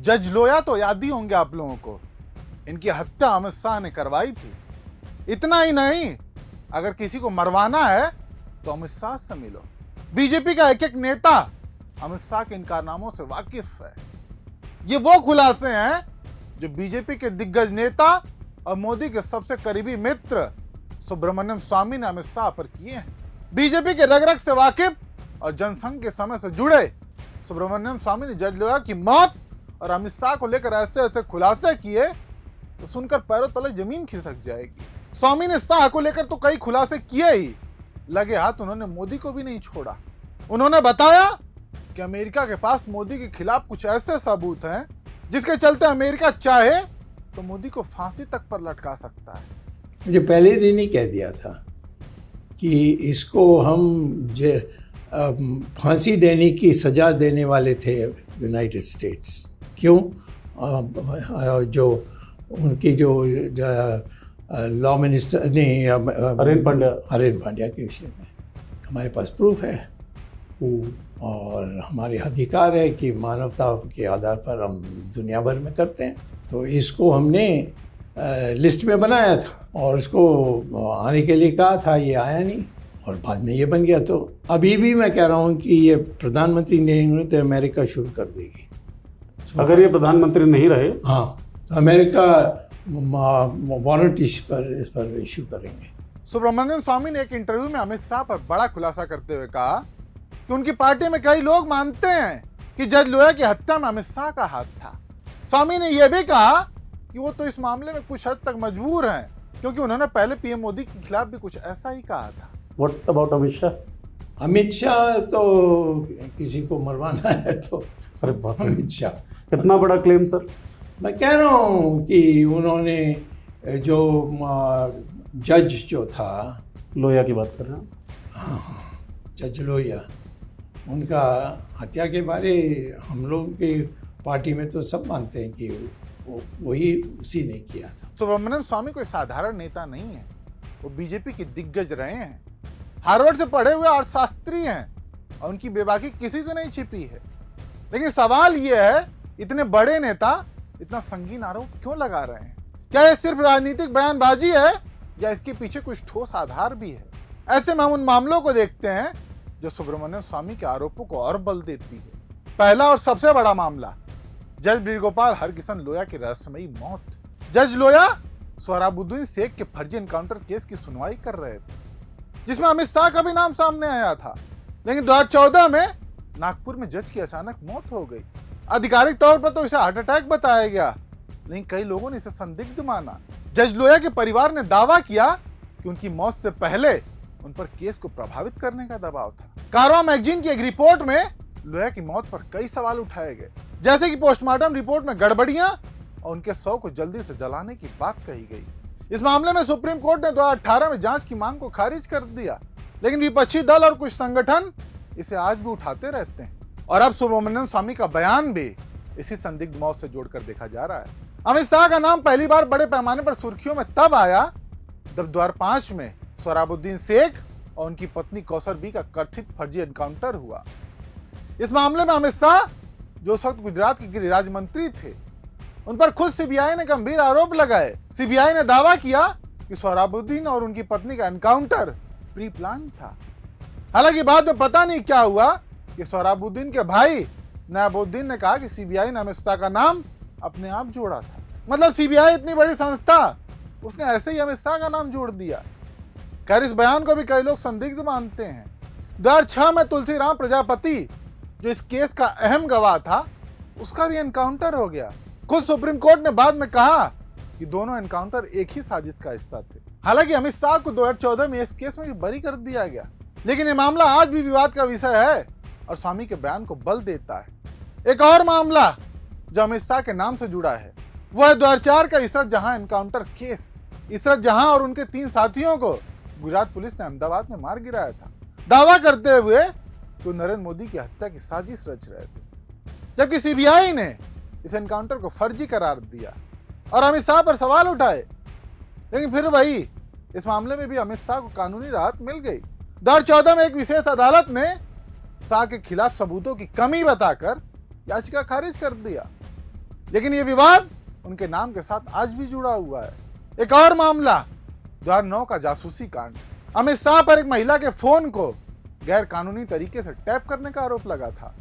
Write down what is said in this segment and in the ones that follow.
जज लोया तो याद ही होंगे आप लोगों को, इनकी हत्या अमित शाह ने करवाई थी। इतना ही नहीं, अगर किसी को मरवाना है तो अमित शाह से मिलो। बीजेपी का एक एक नेता अमित शाह के इन कारनामों से वाकिफ है। ये वो खुलासे हैं जो बीजेपी के दिग्गज नेता और मोदी के सबसे करीबी मित्र सुब्रमण्यम स्वामी ने अमित शाह पर किए हैं। बीजेपी के रग रग से वाकिफ और जनसंघ के समय से जुड़े सुब्रमण्यम स्वामी ने जज लोया की मौत और अमित शाह को लेकर ऐसे ऐसे खुलासे किए तो सुनकर पैरों तले जमीन खिसक जाएगी। स्वामी ने शाह को लेकर तो कई खुलासे किए ही, लगे हाथ उन्होंने मोदी को भी नहीं छोड़ा। उन्होंने बताया कि अमेरिका के पास मोदी के खिलाफ कुछ ऐसे सबूत हैं जिसके चलते अमेरिका चाहे तो मोदी को फांसी तक पर लटका सकता है। मुझे पहले दिन ही कह दिया था कि इसको हम फांसी देने की सजा देने वाले थे यूनाइटेड स्टेट्स। क्यों? जो उनकी जो लॉ मिनिस्टर नहीं, हरेन पांड्या के विषय में हमारे पास प्रूफ है और हमारे अधिकार है कि मानवता के आधार पर हम दुनिया भर में करते हैं। तो इसको हमने लिस्ट में बनाया था और उसको आने के लिए कहा था, ये आया नहीं और बाद में ये बन गया। तो अभी भी मैं कह रहा हूँ कि ये प्रधानमंत्री नहीं हुए तो अमेरिका शुरू कर देगी। अगर ये प्रधानमंत्री नहीं रहे, हाँ, तो अमेरिका वारंट इस पर इशू करेंगे। सुब्रमण्यम स्वामी ने एक इंटरव्यू में अमित शाह पर बड़ा खुलासा करते हुए कहा कि उनकी पार्टी में कई लोग मानते हैं कि जज लोया की हत्या में अमित शाह का हाथ था। स्वामी ने यह भी कहा कि वो तो इस मामले में कुछ हद तक मजबूर हैं क्योंकि उन्होंने पहले पीएम मोदी के खिलाफ भी कुछ ऐसा ही कहा था। What about Amit Shah? अमित शाह तो किसी को मरवाना है तो अमित शाह कितना बड़ा क्लेम सर। मैं कह रहा हूँ कि उन्होंने जो जज जो था, लोया की बात कर रहे हैं, हाँ, जज लोया, उनका हत्या के बारे हम लोग के पार्टी में तो सब मानते हैं कि वही उसी ने किया था। सुब्रमण्यम स्वामी कोई साधारण नेता नहीं है, वो बीजेपी के दिग्गज रहे हैं, हार्वर्ड से पढ़े हुए अर्थशास्त्री हैं और उनकी बेबाकी किसी से नहीं छिपी है। लेकिन सवाल यह है, इतने बड़े नेता इतना संगीन आरोप क्यों लगा रहे हैं? क्या ये सिर्फ राजनीतिक बयानबाजी है या इसके पीछे कुछ ठोस आधार भी है? ऐसे में हम उन मामलों को देखते हैं जो सुब्रमण्यम स्वामी के आरोपों को और बल देती है। पहला और सबसे बड़ा मामला, जज ब्रिजगोपाल हरकिशन लोया की रहस्यमयी मौत। जज लोया सोहराबुद्दीन शेख के फर्जी एनकाउंटर केस की सुनवाई कर रहे थे जिसमें अमित शाह का भी नाम सामने आया था। लेकिन 2014 में नागपुर में जज की अचानक मौत हो गई। आधिकारिक तौर पर तो इसे हार्ट अटैक बताया गया, लेकिन कई लोगों ने इसे संदिग्ध माना। जज लोया के परिवार ने दावा किया कि उनकी मौत से पहले उन पर केस को प्रभावित करने का दबाव था। कारवा मैगजीन की एक रिपोर्ट में लोया की मौत पर कई सवाल उठाए गए, जैसे कि पोस्टमार्टम रिपोर्ट में गड़बड़ियां और उनके शव को जल्दी से जलाने की बात कही गई। इस मामले में सुप्रीम कोर्ट ने 2018 में जांच की मांग को खारिज कर दिया, लेकिन विपक्षी दल और कुछ संगठन इसे आज भी उठाते रहते हैं और अब सुब्रमण्यम स्वामी का बयान भी इसी संदिग्ध मौत से जोड़कर देखा जा रहा है। अमित शाह का नाम पहली बार बड़े पैमाने पर सुर्खियों में तब आया जब 2005 में सोहराबुद्दीन शेख और उनकी पत्नी कौसर बी का कथित फर्जी एनकाउंटर हुआ। इस मामले में अमित शाह, जो उस वक्त गुजरात के गृह राज्य मंत्री थे, उन पर खुद सीबीआई ने गंभीर आरोप लगाए। सीबीआई ने दावा किया कि सोहराबुद्दीन और उनकी पत्नी का एनकाउंटर प्री प्लान था। हालांकि बाद में पता नहीं क्या हुआ कि सोहराबुद्दीन के भाई नयाबुद्दीन ने कहा कि सीबीआई ने अमित शाह का नाम अपने आप जोड़ा था। मतलब सीबीआई इतनी बड़ी संस्था, उसने ऐसे ही अमित शाह का नाम जोड़ दिया। खैर, इस बयान को भी कई लोग संदिग्ध मानते हैं। 2006 में तुलसीराम प्रजापति, जो इस केस का अहम गवाह था, उसका भी एनकाउंटर हो गया। खुद सुप्रीम कोर्ट ने बाद में कहा कि दोनों एनकाउंटर एक ही साजिश का हिस्सा थे। हालांकि अमित शाह को 2014 में इस केस में भी बरी कर दिया गया, लेकिन ये मामला आज भी विवाद का विषय है और स्वामी के बयान को बल देता है। एक और मामला जो अमित शाह के नाम से जुड़ा है वो है 2004 का इशरत जहां एनकाउंटर केस। इशरत जहां और उनके 3 साथियों को गुजरात पुलिस ने अहमदाबाद में मार गिराया था, दावा करते हुए कि वो नरेंद्र मोदी की हत्या की साजिश रच रहे थे, जबकि सीबीआई ने इस एनकाउंटर को फर्जी करार दिया और अमित शाह पर सवाल उठाए। लेकिन फिर वही, इस मामले में भी अमित शाह को कानूनी राहत मिल गई। 2014 में एक विशेष अदालत ने शाह के खिलाफ सबूतों की कमी बताकर याचिका खारिज कर दिया। लेकिन ये विवाद उनके नाम के साथ आज भी जुड़ा हुआ है। एक और मामला 2009 का जासूसी कांड। अमित शाह पर एक महिला के फोन को गैर कानूनी तरीके से टैप करने का आरोप लगा था।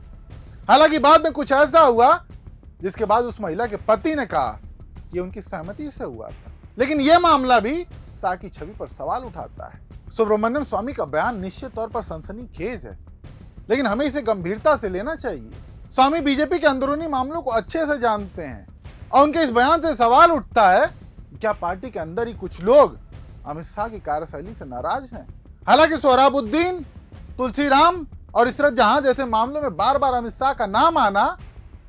हालांकि बाद में कुछ ऐसा हुआ जिसके बाद उस महिला के पति ने कहा कि उनकी सहमति से हुआ था। लेकिन यह मामला भी शाह की छवि पर सवाल उठाता है। सुब्रमण्यम स्वामी का बयान निश्चित तौर पर सनसनीखेज है, लेकिन हमें इसे गंभीरता से लेना चाहिए। स्वामी बीजेपी के अंदरूनी मामलों को अच्छे से जानते हैं और उनके इस बयान से सवाल उठता है क्या पार्टी के अंदर ही कुछ लोग अमित शाह की कार्यशैली से नाराज हैं। हालांकि सोहराबुद्दीन, तुलसीराम और इशरत जहां जैसे मामलों में बार बार अमित शाह का नाम आना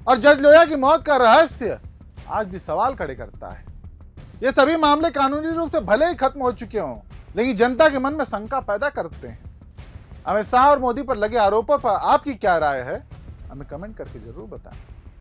और जज लोया की मौत का रहस्य आज भी सवाल खड़े करता है। ये सभी मामले कानूनी रूप से भले ही खत्म हो चुके हों, लेकिन जनता के मन में शंका पैदा करते हैं। अमित शाह और मोदी पर लगे आरोपों पर आपकी क्या राय है, हमें कमेंट करके जरूर बताएं।